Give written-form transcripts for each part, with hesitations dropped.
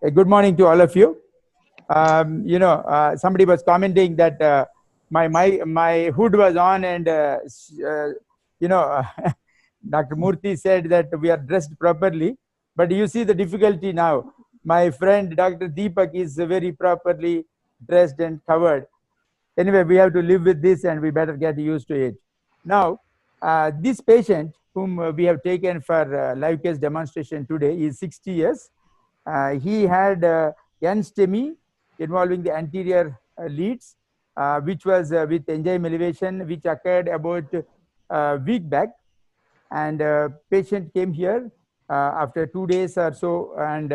Good morning to all of you. Somebody was commenting that my hood was on, and Dr. Murthy said that we are dressed properly. But you see the difficulty now. My friend Dr. Deepak is very properly dressed and covered. Anyway, we have to live with this, and we better get used to it. Now, this patient whom we have taken for live case demonstration today is 60 years. He had N STEMI involving the anterior leads, which was with enzyme elevation, which occurred about a week back. And patient came here after 2 days or so, and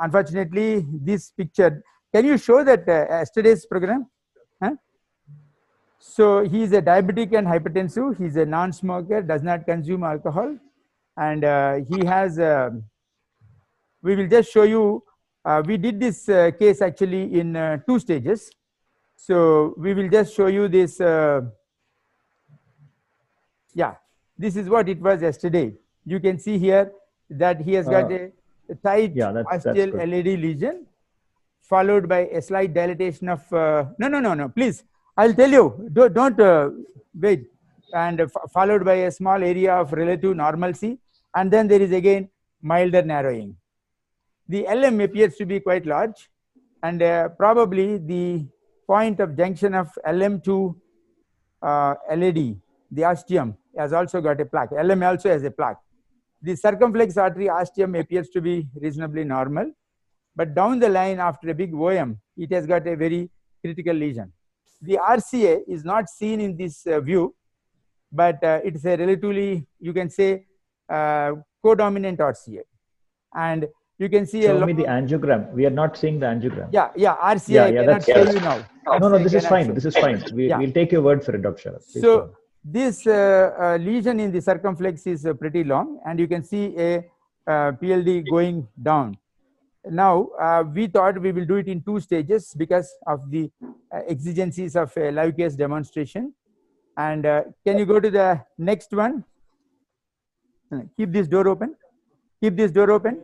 unfortunately, this picture. Can you show that yesterday's program? Huh? So he is a diabetic and hypertensive. He's a non-smoker, does not consume alcohol, and he has. We will just show you. We did this case actually in 2 stages. So we will just show you this. This is what it was yesterday. You can see here that he has got a tight ostial LAD lesion, followed by a slight dilatation of. No. Please, I'll tell you. Don't wait. And followed by a small area of relative normalcy, and then there is again milder narrowing. The LM appears to be quite large, and probably the point of junction of LM to LAD, the ostium, has also got a plaque. LM also has a plaque. The circumflex artery ostium appears to be reasonably normal, but down the line after a big OM, it has got a very critical lesion. The RCA is not seen in this view, but it's a relatively, you can say, codominant RCA. And you can see show me the angiogram. We are not seeing the angiogram. RCA. I cannot show you now. No, this is fine. This is fine. We'll take your word for it, Dr. So this lesion in the circumflex is pretty long, and you can see a PLD going down. Now, we thought we will do it in 2 stages because of the exigencies of a live case demonstration. And can you go to the next one? Keep this door open. Keep this door open.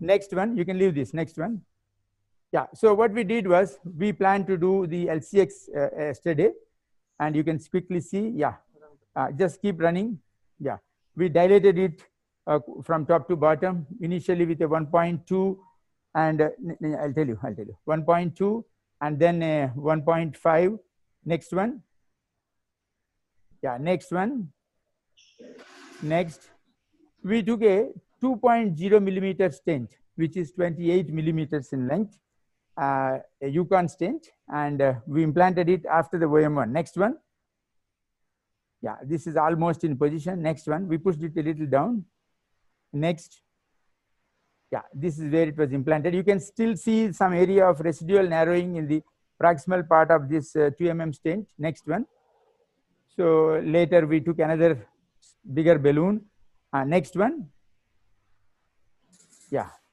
Next one. You can leave this. Next one. So what we did was we planned to do the LCX yesterday, and you can quickly see. Just keep running. We dilated it from top to bottom, initially with a 1.2, and I'll tell you 1.2, and then a 1.5. Next one. Next one. Next, we took a 2.0 millimeter stent, which is 28 millimeters in length, a Yukon stent, and we implanted it after the OM1. Next one. This is almost in position. Next one, we pushed it a little down. Next. This is where it was implanted. You can still see some area of residual narrowing in the proximal part of this 2 mm stent. Next one. So later we took another bigger balloon. Next one.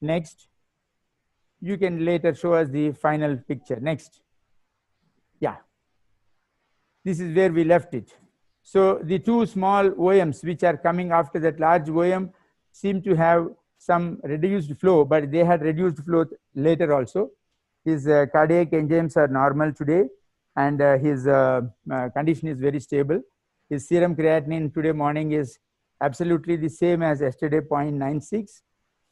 Next. You can later show us the final picture. Next. This is where we left it. So the 2 small OMs which are coming after that large OM seem to have some reduced flow, but they had reduced flow later also. His cardiac enzymes are normal today, and his condition is very stable. His serum creatinine today morning is absolutely the same as yesterday, 0.96.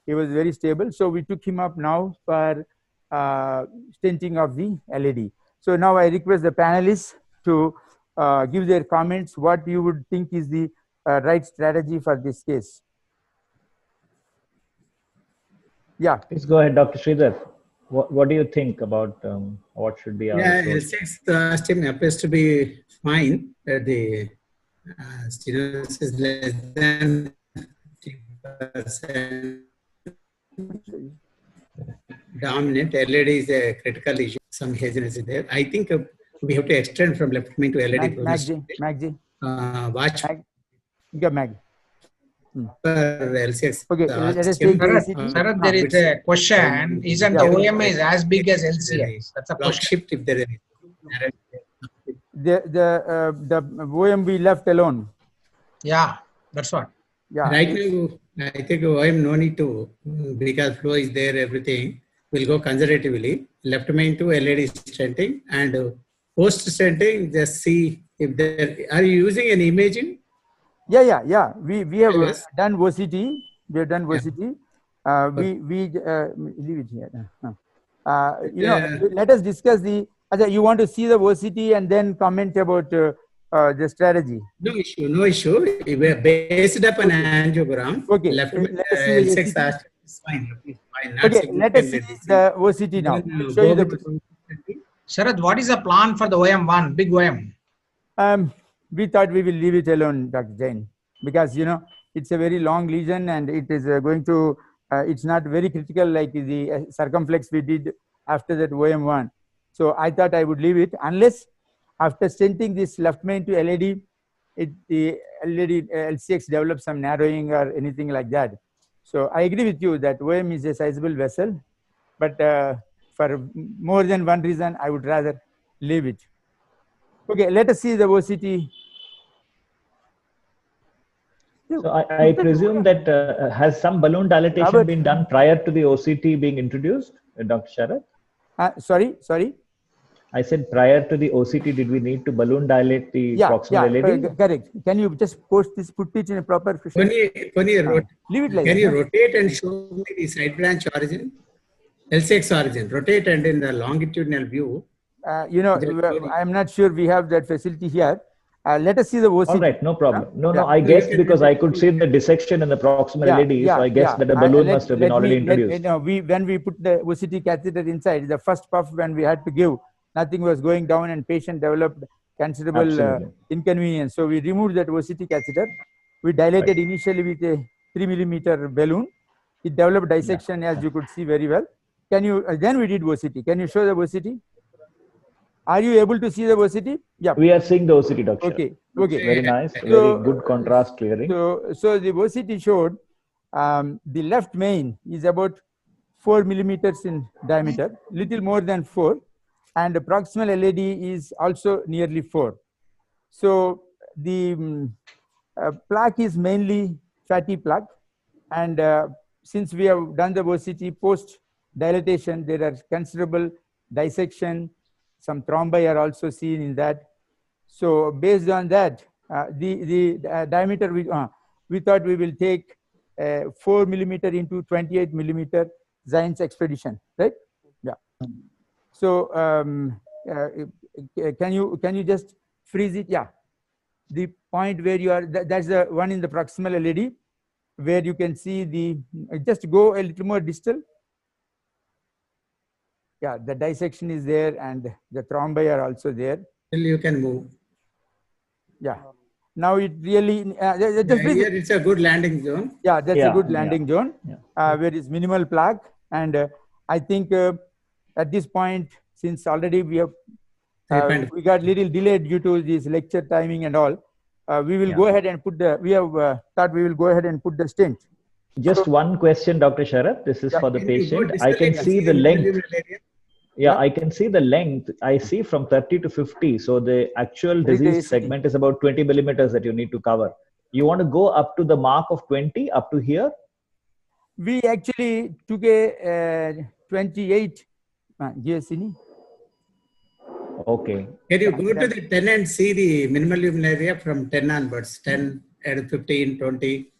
He was very stable. So we took him up now for stenting of the LAD. So now I request the panelists to give their comments, what you would think is the right strategy for this case. Please go ahead, Dr. Sridhar. What do you think about what should be our L6 ostium appears to be fine. The stenosis is less than 50%. Dominant LAD is a critical issue. Some haziness is there. I think we have to extend from left main to LAD. Magji. Watch. Mag. LCX. Okay, let us take Sarath, there is a question. Isn't the OM is as big as LCX? That's a question. Shift if there is the OM we left alone. Yeah, that's what. Yeah. Right now, I think OM no need to, because flow is there, everything will go conservatively. Left main to LED stenting, and post stenting, just see if there, are you using an imaging? Yeah. We have Yes. done OCT. We have done Yeah. OCT. We leave it here. Yeah. Let us discuss the. You want to see the OCT and then comment about the strategy. No issue, no issue. We are based upon angiogram. Okay. Left Let us see the L6 OCT. is fine. Fine, not Okay. Let us see significantly disease. the OCT now. Then I'll show you go the. with Sharad, what is the plan for the OM1, big OM? We thought we will leave it alone, Dr. Jain, because it's a very long lesion and it is going to. It's not very critical like the circumflex we did after that OM1. So I thought I would leave it unless after stenting this left main to LED, the LED LCX develops some narrowing or anything like that. So I agree with you that OM is a sizable vessel, but for more than one reason, I would rather leave it. Okay, let us see the OCT. So I presume that has some balloon dilatation been done prior to the OCT being introduced, Dr. Sharath? Sorry. I said prior to the OCT, did we need to balloon dilate the proximal LED? Correct. Can you just put it in a proper position? Leave it like can you rotate and show me the side branch origin? LCX origin. Rotate and in the longitudinal view. I'm not sure we have that facility here. Let us see the OCT. All right, no problem. No, I guessed because I could see the dissection in the proximal LED, so I guessed that a balloon must have been already introduced. When we put the OCT catheter inside, the first puff when we had to give, nothing was going down and patient developed considerable inconvenience. So we removed that OCT catheter. We dilated initially with a 3 millimeter balloon. It developed dissection as you could see very well. Then we did OCT. Can you show the OCT? Are you able to see the OCT? Yeah. We are seeing the OCT, doctor. Okay. Very nice. Very good contrast clearing. So the OCT showed the left main is about 4 millimeters in diameter, little more than 4. And the proximal LED is also nearly 4. So the plaque is mainly fatty plaque. And since we have done the OCT post dilatation, there are considerable dissection. Some thrombi are also seen in that. So based on that, the diameter we thought we will take 4 millimeter into 28 millimeter Zions expedition, right? Yeah. So can you just freeze it? Yeah. The point where you are, that's the one in the proximal LED, where you can see the. Just go a little more distal. Yeah, the dissection is there and the thrombi are also there. You can move. Yeah. Now it really. Here it's a good landing zone. Yeah, that's a good landing zone where it's minimal plaque. And I think at this point, since already we have we got little delayed due to this lecture timing and all, we will go ahead and put the. We have thought we will go ahead and put the stent. Just one question, Dr. Sharath. This is for the patient. I can see the length. Yeah, I can see the length. I see from 30 to 50. So the actual disease segment is about 20 millimeters that you need to cover. You want to go up to the mark of 20, up to here? We actually took a 28. Okay. Can you go to the 10 and see the minimal lumen area from 10 onwards? 10 and 15, 20.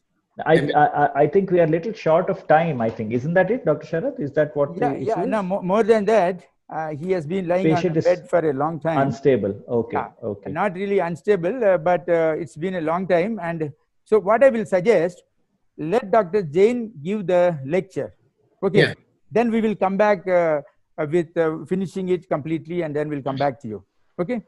I think we are a little short of time, I think. Isn't that it, Dr. Sharath? Is that what the issue is? No, more than that. He has been lying on the bed for a long time. Unstable. Okay. Okay. Not really unstable, but it's been a long time. And so what I will suggest, let Dr. Jain give the lecture. Okay. Yeah. Then we will come back with finishing it completely, and then we'll come back to you. Okay.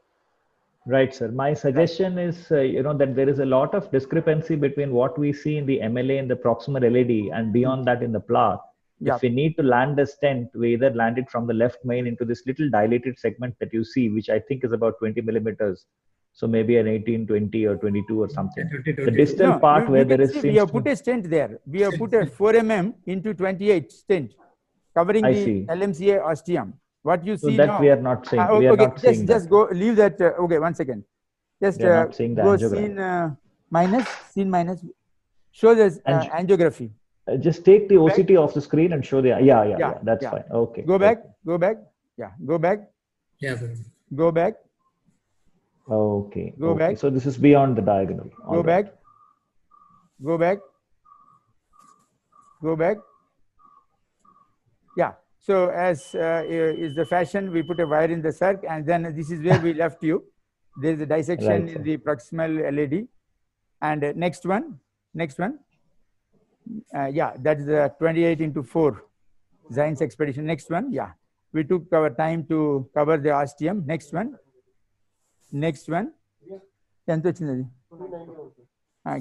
Right, sir. My suggestion is, that there is a lot of discrepancy between what we see in the MLA and the proximal LED and beyond that in the plaque. Yeah. If we need to land a stent, we either land it from the left main into this little dilated segment that you see, which I think is about 20 millimeters. So maybe an 18, 20 or 22 or something. 20, the distal part where there is... We have put a stent there. We have put a 4 mm into 28 stent covering the LMCA ostium. What you see that now, we are not seeing. We are not seeing just go leave that. Okay, one second. Just go minus, scene minus. Show the angiography. Just take the OCT off the screen and show the, yeah, that's fine. Okay. Go back, go back. Yeah, go back. Yeah. Go back. Okay. Go back. So this is beyond the diagonal. Go back. Go back. Go back. Yeah. So as is the fashion, we put a wire in the circ, and then this is where we left you. There is a dissection in the proximal LED. And next one. Yeah, that is a 28x4 Zines expedition. Next one. Yeah, we took our time to cover the ostium. Next one.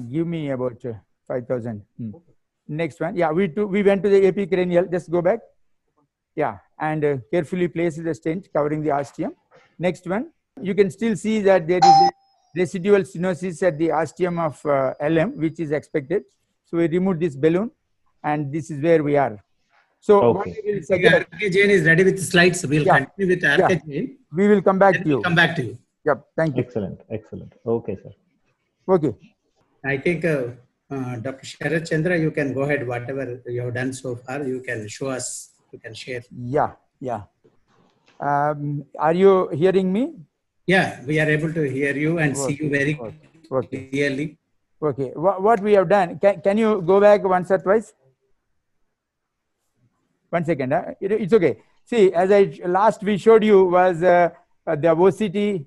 Give me about 5,000. Next one. Yeah, we went to the epicranial. Just go back. Yeah, and carefully place the stent covering the ostium. Next one. You can still see that there is a residual stenosis at the ostium of LM, which is expected. So we remove this balloon, and this is where we are. So RK Jain is ready with the slides. We'll continue with RK Jain. We will come back to you. Come back to you. Yep. Thank you. Excellent. Okay, sir. Okay. I think Dr. Sharat Chandra, you can go ahead. Whatever you have done so far, you can show us. You can share. Yeah. Are you hearing me? Yeah, we are able to hear you and see you very clearly. Okay. What we have done? Can you go back once or twice? 1 second. It's okay. See, as last we showed you was the OCT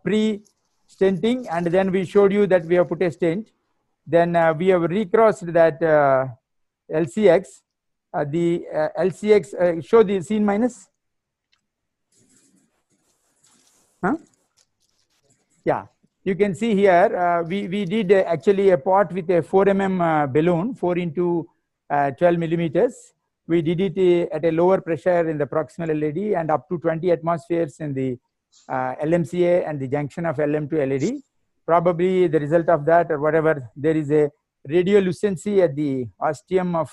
pre-stenting, and then we showed you that we have put a stent. Then we have recrossed that LCX. The LCX, show the scene minus. Yeah, you can see here we did actually a pot with a 4 mm balloon, 4 into 12 millimeters. We did it at a lower pressure in the proximal LED and up to 20 atmospheres in the LMCA and the junction of LM to LED. Probably the result of that or whatever, there is a radiolucency at the ostium of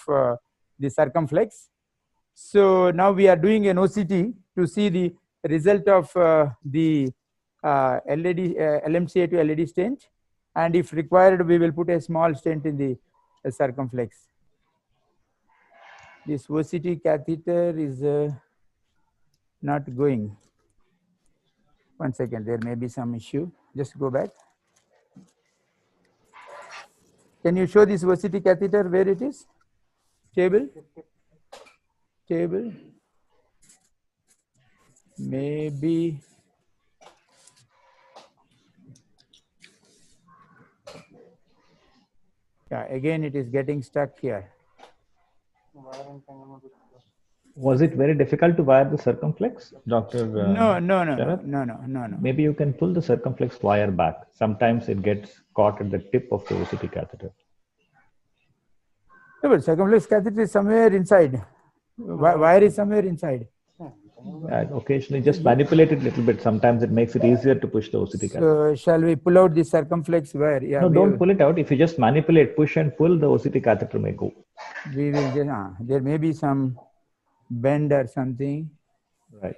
the circumflex. So now we are doing an OCT to see the result of the LMCA to LED stent, and if required, we will put a small stent in the circumflex. This OCT catheter is not going. 1 second, there may be some issue. Just go back. Can you show this OCT catheter where it is? Table. Maybe. Yeah, again it is getting stuck here. Was it very difficult to wire the circumflex, Dr. No. Maybe you can pull the circumflex wire back. Sometimes it gets caught at the tip of the OCT catheter. No, but circumflex catheter is somewhere inside. Wire is somewhere inside. Occasionally just manipulate it a little bit. Sometimes it makes it easier to push the OCT catheter. So shall we pull out the circumflex wire? Yeah, no, don't pull it out. If you just manipulate, push and pull, the OCT catheter may go. We will just, there may be some bend or something. Right.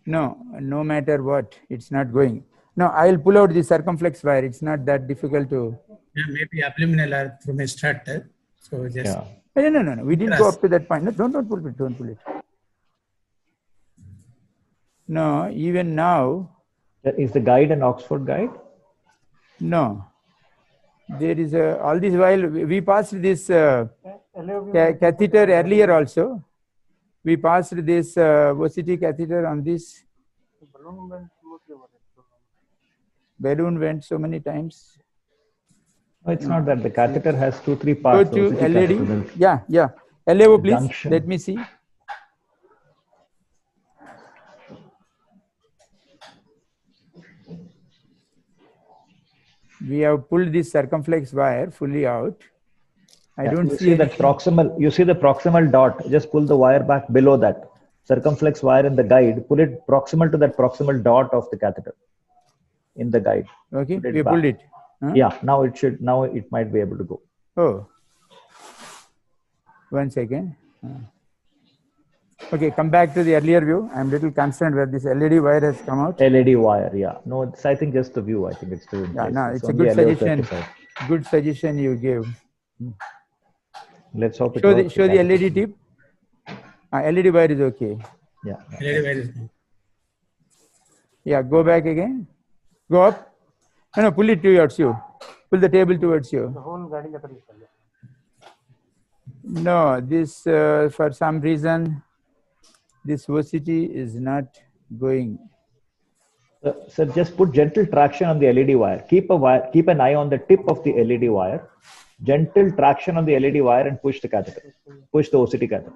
No matter what, it's not going. No, I'll pull out the circumflex wire. It's not that difficult to. Yeah, maybe abdominal or from a structure. So just. Yeah. No. We didn't go up to that point. No, don't pull it. Don't pull it. No, even now. Is the guide an Oxford guide? No. There is all this while we passed this catheter earlier also. We passed this OCT catheter on this. Balloon went so many times. No, it's not that. The catheter has 2-3 parts. Go to LED. Yeah. LAO, please. Junction. Let me see. We have pulled this circumflex wire fully out. I don't see that proximal. You see the proximal dot. Just pull the wire back below that circumflex wire in the guide. Pull it proximal to that proximal dot of the catheter in the guide. Okay, we pulled it. Huh? Yeah, now it should. Now it might be able to go. Oh, 1 second. Okay, come back to the earlier view. I'm a little concerned where this LED wire has come out. LED wire, yeah. No, it's, I think just the view. I think it's still in place. No, it's a only good LO suggestion. 35. Good suggestion you gave. Let's hope it Show works. the LED tip. LED wire is okay. Yeah. LED wire is Yeah, go back again. Go up. No, pull it towards you. Pull the table towards you. No, this for some reason this velocity is not going. So just put gentle traction on the LED wire. Keep an eye on the tip of the LED wire. Gentle traction on the LED wire and push the catheter. Push the OCT catheter.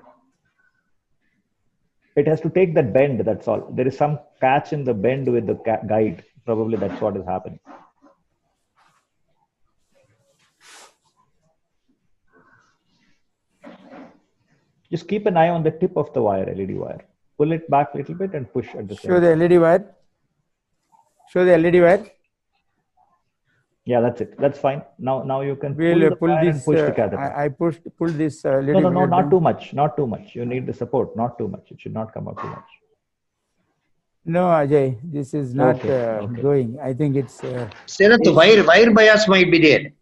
It has to take that bend, that's all. There is some catch in the bend with the guide. Probably that's what is happening. Just keep an eye on the tip of the wire, LED wire. Pull it back a little bit and push at the same time. Show the LED wire. Show the LED wire. Yeah, that's it. That's fine. Now you can pull this. And push the catheter. I pull this. No, not too much. Not too much. You need the support. Not too much. It should not come out too much. No, Ajay, this is not going. I think it's. Sir, the wire bias might be there.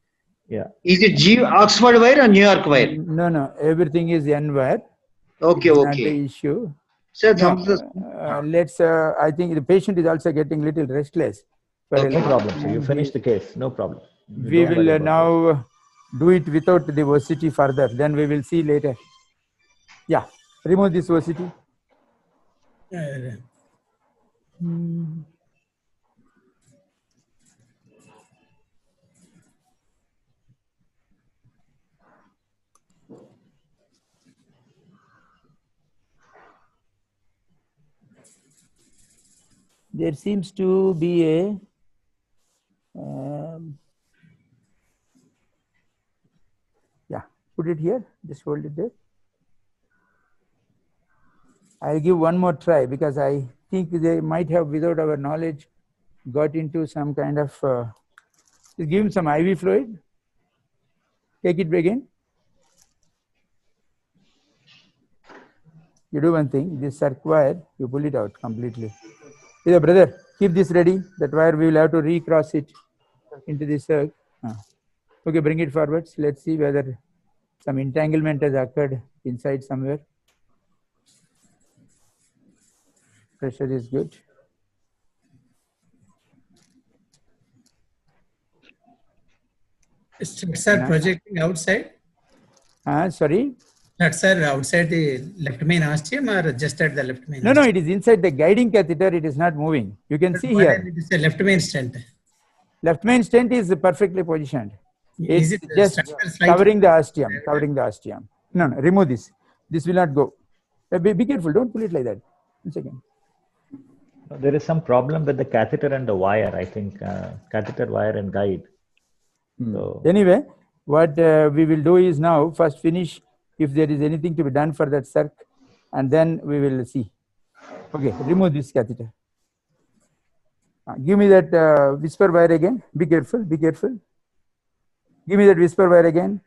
Yeah. Is it Oxford wire or New York wire? No. Everything is N wire. Okay. Not the issue. Sir, let's. I think the patient is also getting little restless. No problem. So you finish the case. No problem. We will now do it without the VOCT further. Then we will see later. Yeah. Remove this VOCT. There seems to be a put it here, just hold it there. I'll give one more try because I think they might have, without our knowledge, got into some kind of give him some IV fluid. Take it again. You do one thing, this circ wire, you pull it out completely. Here, brother, keep this ready. That wire we will have to recross it into the circ. Okay, bring it forwards. Let's see whether some entanglement has occurred inside somewhere. Pressure is good. Struts are projecting outside? Sorry? Struts are outside the left main ostium or just at the left main? No, it is inside the guiding catheter. It is not moving. You can see here. It is a left main stent. Left main stent is perfectly positioned. It's just covering the ostium. Covering the ostium. No, remove this. This will not go. Be careful. Don't pull it like that. 1 second. There is some problem with the catheter and the wire. I think catheter, wire, and guide. So anyway, what we will do is now first finish if there is anything to be done for that circ, and then we will see. Okay, remove this catheter. Give me that whisper wire again. Be careful. Be careful. Give me that whisper wire again.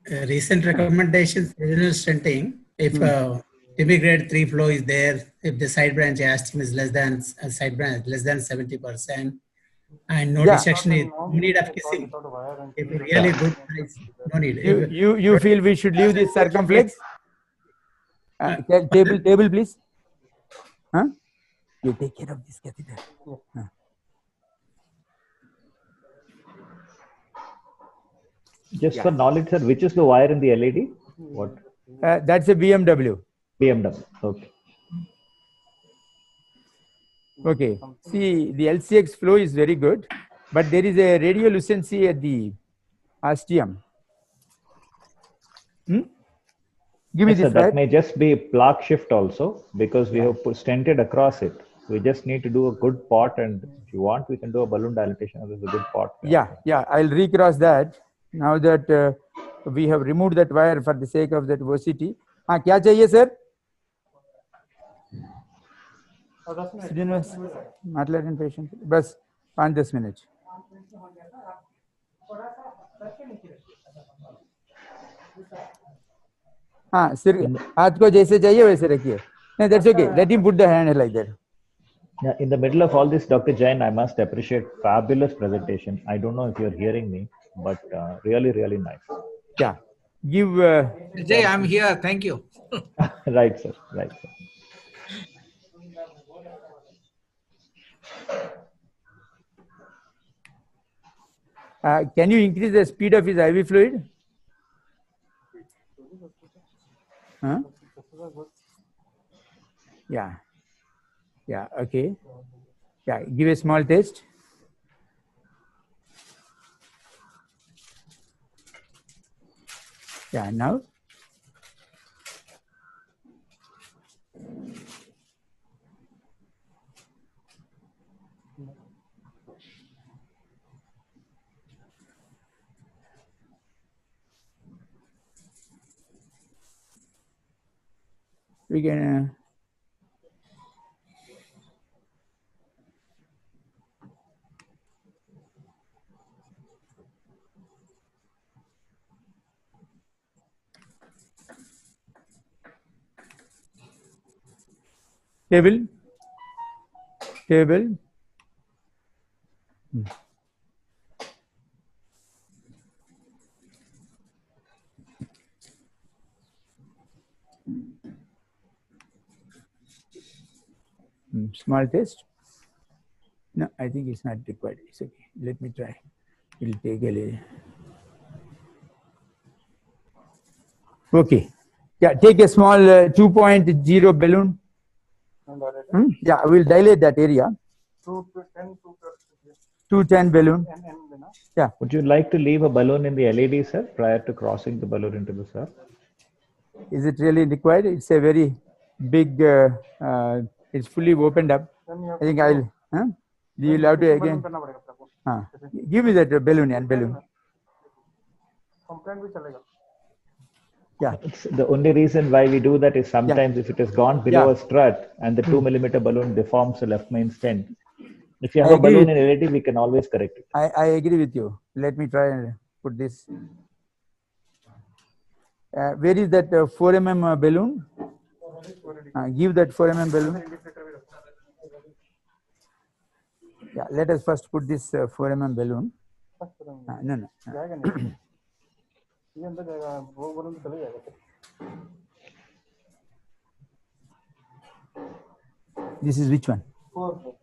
Recent recommendations, regional stenting. If TB grade 3 flow is there, if the side branch ostium is less than 70%, and no dissection is no need of kissing. If really good, no need. You feel we should leave this circumflex? Table, please. You take care of this catheter. Just for knowledge, sir, which is the wire in the LED? What? That's a BMW. BMW. Okay. Okay. See, the LCX flow is very good, but there is a radiolucency at the ostium. Give me this. That may just be plaque shift also, because we have stented across it. We just need to do a good pot, and if you want, we can do a balloon dilatation. This is a good pot. Yeah. I'll recross that. Now that we have removed that wire for the sake of that VOCT. क्या चाहिए sir? माట్లాడండి patient. बस 5-10 minutes. हाँ सिर हाथ को जैसे चाहिए वैसे रखिए. No, that's okay. Let him put the hand like that. Yeah, in the middle of all this, Dr. Jain, I must appreciate fabulous presentation. I don't know if you're hearing me, but really, really nice. Yeah. Give. Jay, I'm here. Thank you. Right, sir. Right, sir. Can you increase the speed of his IV fluid? Huh? Yeah. Yeah. Okay. Yeah. Give a small test. Yeah. Now. We can. Table. Small test. No, I think it's not required. It's okay. Let me try. It'll take a little. Okay. Yeah, take a small 2.0 balloon. Yeah, I will dilate that area. 210 balloon. Yeah. Would you like to leave a balloon in the LED, sir, prior to crossing the balloon into the cell? Is it really required? It's a very big, it's fully opened up. I think I'll, you'll have to again. Give me that balloon and balloon. Yeah. The only reason why we do that is sometimes if it has gone below a strut and the 2 millimeter balloon deforms the left main stent. If you have a balloon in LED, we can always correct it. I agree with you. Let me try and put this. Where is that 4 mm balloon? Give that 4 mm balloon. Yeah, let us first put this 4 mm balloon. No. This is which one? 4.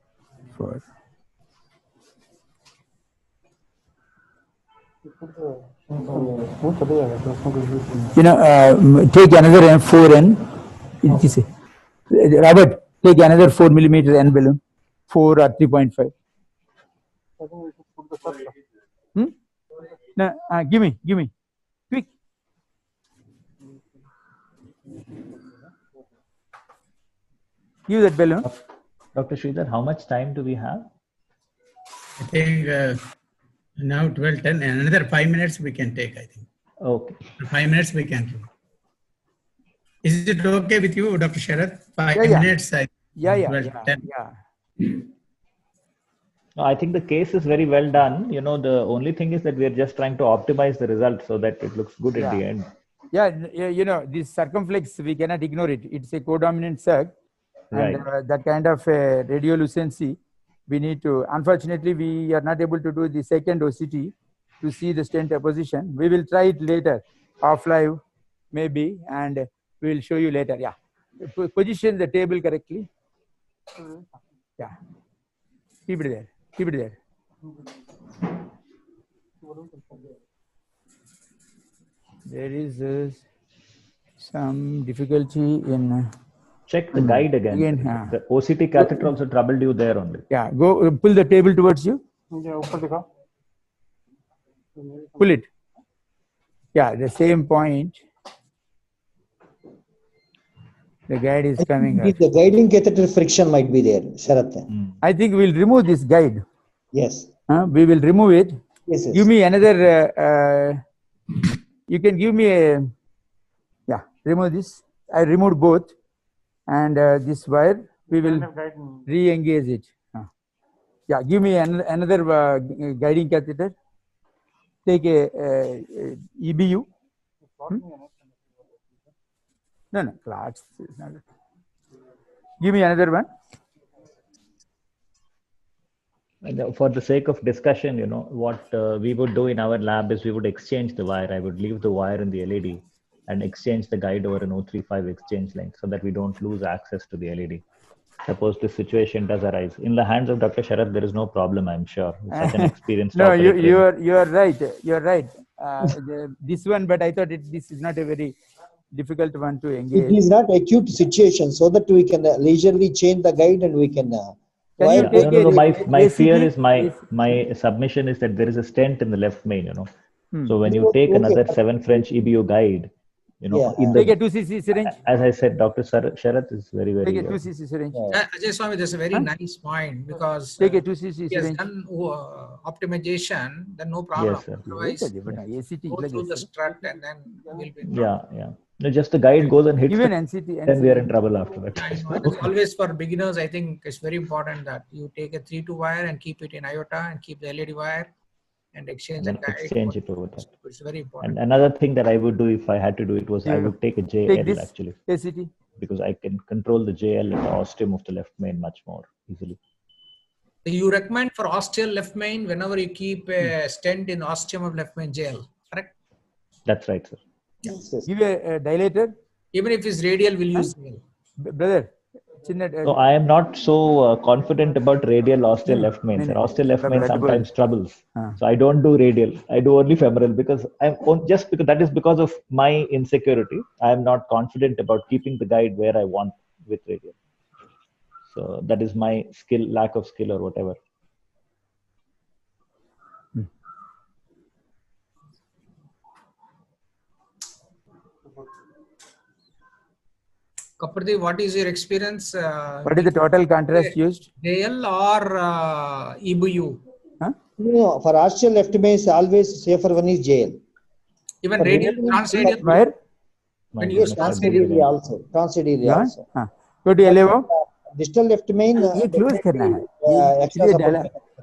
You know, take another N4N. Robert, take another 4 millimeter N balloon, 4 or 3.5. No, give me, quick. Give that balloon. Dr. Sridhar, how much time do we have? I think now 12:10. Another 5 minutes we can take, I think. Okay. 5 minutes we can do. Is it okay with you, Dr. Sharath? 5 minutes. I think the case is very well done. You know, the only thing is that we are just trying to optimize the result so that it looks good at the end. Yeah, you know, this circumflex, we cannot ignore it. It's a codominant circ. And that kind of radiolucency, we need to, unfortunately, we are not able to do the second OCT to see the stent apposition. We will try it later, off-live maybe, and we will show you later. Yeah. Position the table correctly. Yeah. Keep it there. There is some difficulty in... Check the guide again. The OCT catheter also troubled you there only. Yeah, go pull the table towards you. Pull it. Yeah, the same point. The guide is coming up. The guiding catheter friction might be there, Sharath. I think we'll remove this guide. Yes. We will remove it. Yes. Give me another, you can give me a, remove this. I removed both. And this wire, we will re-engage it. Yeah, give me another guiding catheter. Take a EBU. No, no, Clark's is not. Give me another one. And for the sake of discussion, what we would do in our lab is we would exchange the wire. I would leave the wire in the LED and exchange the guide over an 035 exchange link so that we don't lose access to the LED. Suppose this situation does arise. In the hands of Dr. Sharath, there is no problem, I'm sure. Such an experienced No, operator. you are right. You're right. This one, but I thought this is not a very difficult one to engage. It is not acute situation, so that we can leisurely change the guide and we can. Can you take no, my ACT? fear is my submission is that there is a stent in the left main. So when you take another 7 French EBU guide, take a 2cc syringe. As I said, Dr. Sharath is very, very. Take a 2cc syringe. Ajay Swami, that's a very nice point because take a 2cc he has syringe. done optimization, then no problem. Yes, sir. Otherwise, go through the strut and then we'll be in trouble. Yeah. No, just the guide goes and hits Even the, NCT, then we are in trouble after that. I know. And always for beginners, I think it's very important that you take a 3-2 wire and keep it in iota and keep the LED wire and exchange And the guide. exchange it over that. It's very important. And another thing that I would do if I had to do it was I would take a JL actually. ACT. Because I can control the JL at the ostium of the left main much more easily. You recommend for ostial left main whenever you keep a stent in ostium of left main JL, correct? That's right, sir. Yes, yes. Give a dilator. Even if it's radial, we'll use JL. Brother. So I am not so confident about radial ostial left main. Sir. Ostial left main sometimes troubles. So I don't do radial. I do only femoral because that is because of my insecurity. I am not confident about keeping the guide where I want with radial. So that is my lack of skill or whatever. Kapardeep, what is your experience? What is the total contrast used? JL or EBU? Huh? No, for ostial left main, always safer one is JL. Even radial, transradial? Where? When you use Transradially also. Transradially also. Go to LAO. Distal left main. Close करना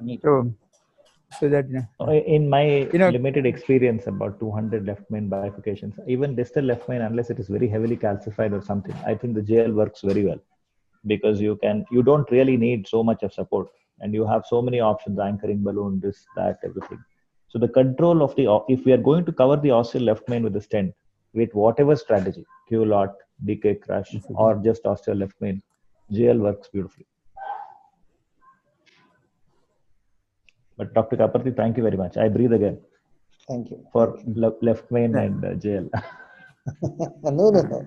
है. So that in my limited experience about 200 left main bifurcations, even distal left main, unless it is very heavily calcified or something, I think the JL works very well because you don't really need so much of support and you have so many options, anchoring balloon, this, that, everything. So the control of if we are going to cover the ostial left main with the stent with whatever strategy, Q-lot, DK crush, or just ostial left main, JL works beautifully. But Dr. Kapardeep, thank you very much. I breathe again. Thank you. For left main and JL. No.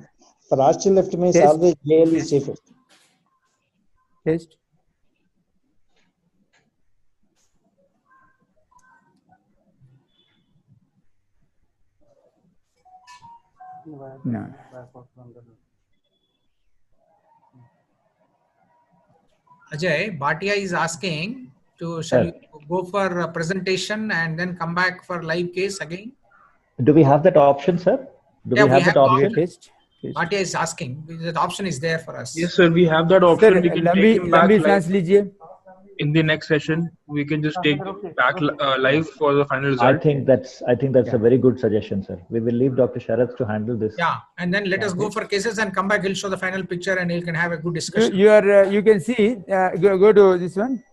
For ostial left main, always JL is safest. Test. No. Ajay, Bhatia is asking shall we go for a presentation and then come back for live case again? Do we have that option, sir? Do we have that option? Bhatia is asking. That option is there for us. Yes, sir. We have that option. Sir, we can take him back live. In the next session. We can just take him back live for the final result. I think that's a very good suggestion, sir. We will leave Dr. Sharath to handle this. Yeah, and then let us go for cases and come back. He'll show the final picture and you can have a good discussion. You can see. Go to this one.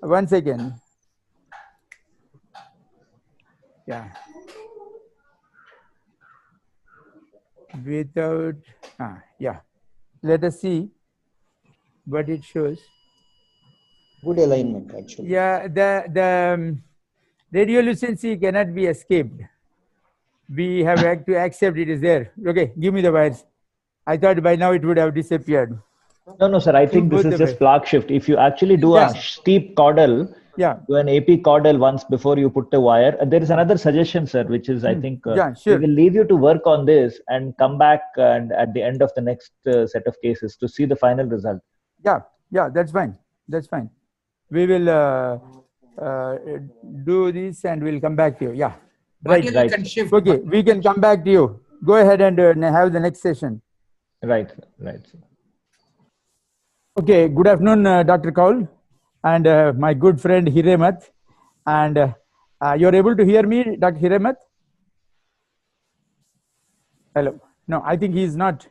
1 second. Yeah. Without, yeah. Let us see what it shows. Good alignment, actually. Yeah, the radiolucency cannot be escaped. We have to accept it is there. Okay, give me the wires. I thought by now it would have disappeared. No, sir. I think this is just plaque shift. If you actually do a steep caudal, do an AP caudal once before you put the wire. And there is another suggestion, sir, which is I think we will leave you to work on this and come back and at the end of the next set of cases to see the final result. Yeah, that's fine. That's fine. We will do this and we'll come back to you. Yeah, right. Okay, we can come back to you. Go ahead and have the next session. Right. Okay, good afternoon, Dr. Kaul and my good friend Hiremat. And you're able to hear me, Dr. Hiremat? Hello. No, I think he's not.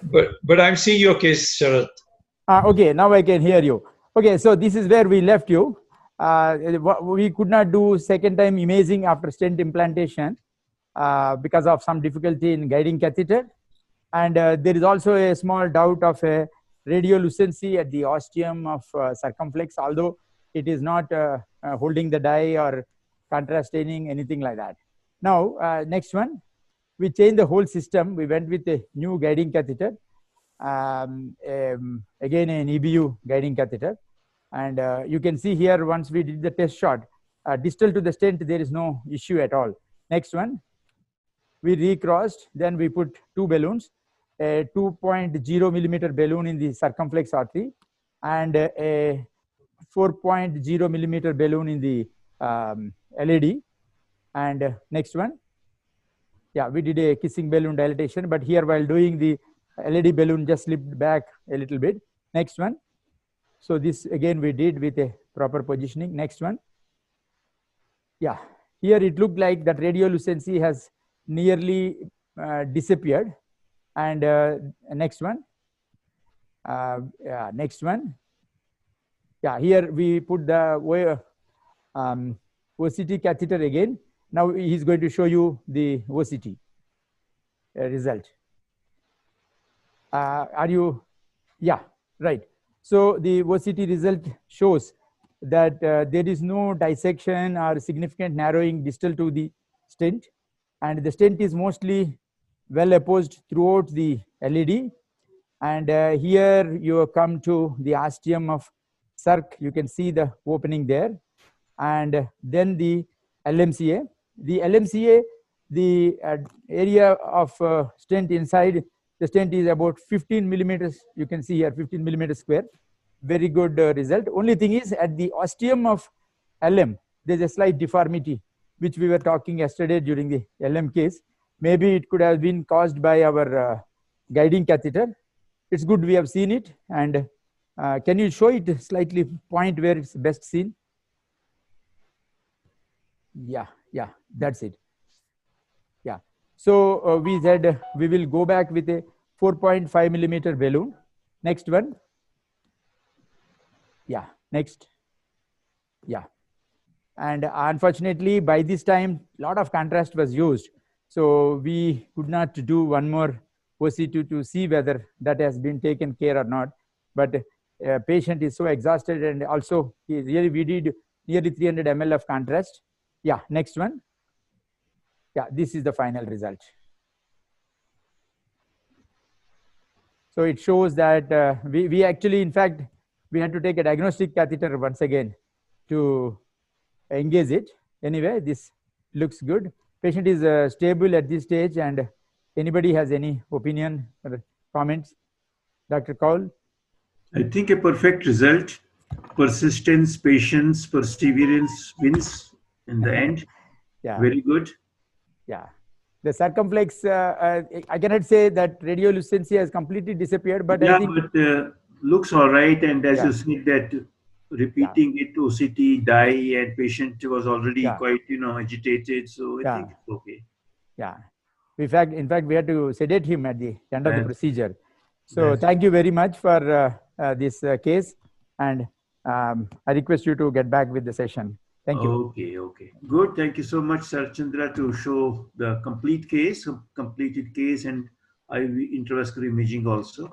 But I'm seeing your case, Sharath. Okay, now I can hear you. Okay, so this is where we left you. We could not do second time imaging after stent implantation because of some difficulty in guiding catheter. And there is also a small doubt of a radiolucency at the ostium of circumflex, although it is not holding the dye or contrast staining, anything like that. Now, next one, we changed the whole system. We went with a new guiding catheter, again an EBU guiding catheter. And you can see here, once we did the test shot, distal to the stent, there is no issue at all. Next one, we recrossed, then we put two balloons, a 2.0 millimeter balloon in the circumflex artery and a 4.0 millimeter balloon in the LAD. And next one, yeah, we did a kissing balloon dilatation, but here while doing the LAD balloon just slipped back a little bit. Next one. So this again we did with a proper positioning. Next one. Yeah, here it looked like that radiolucency has nearly disappeared. And next one. Yeah, next one. Yeah, here we put the OCT catheter again. Now he's going to show you the OCT result. Are you? Yeah, right. So the OCT result shows that there is no dissection or significant narrowing distal to the stent, and the stent is mostly well apposed throughout the LAD. And here you come to the ostium of circ. You can see the opening there, and then the LMCA. The LMCA, the area of stent inside the stent is about 15 millimeters. You can see here 15 millimeters square. Very good result. Only thing is at the ostium of LM, there's a slight deformity, which we were talking yesterday during the LM case. Maybe it could have been caused by our guiding catheter. It's good we have seen it. And can you show it slightly, point where it's best seen? Yeah, yeah, that's it. Yeah. So we said we will go back with a 4.5 millimeter balloon. Next one. Yeah, next. Yeah. And unfortunately, by this time, a lot of contrast was used. So we could not do one more OCT to see whether that has been taken care or not. But patient is so exhausted, and also we did nearly 300 ml of contrast. Yeah, next one. Yeah, this is the final result. So it shows that we actually, in fact, we had to take a diagnostic catheter once again to engage it. Anyway, this looks good. Patient is stable at this stage. And anybody has any opinion or comments? Dr. Kaul? I think a perfect result. Persistence, patience, perseverance wins in the end. Yeah. Very good. Yeah. The circumflex, I cannot say that radiolucency has completely disappeared, but yeah, I think but looks all right. And as you said that repeating it to OCT, dye, and patient was already quite, agitated. So I think it's okay. Yeah. In fact, we had to sedate him at the end of the procedure. So thank you very much for this case. And I request you to get back with the session. Thank you. Okay, okay. Good. Thank you so much, Sir Chandra, to show the complete case, completed case, and IV intravascular imaging also.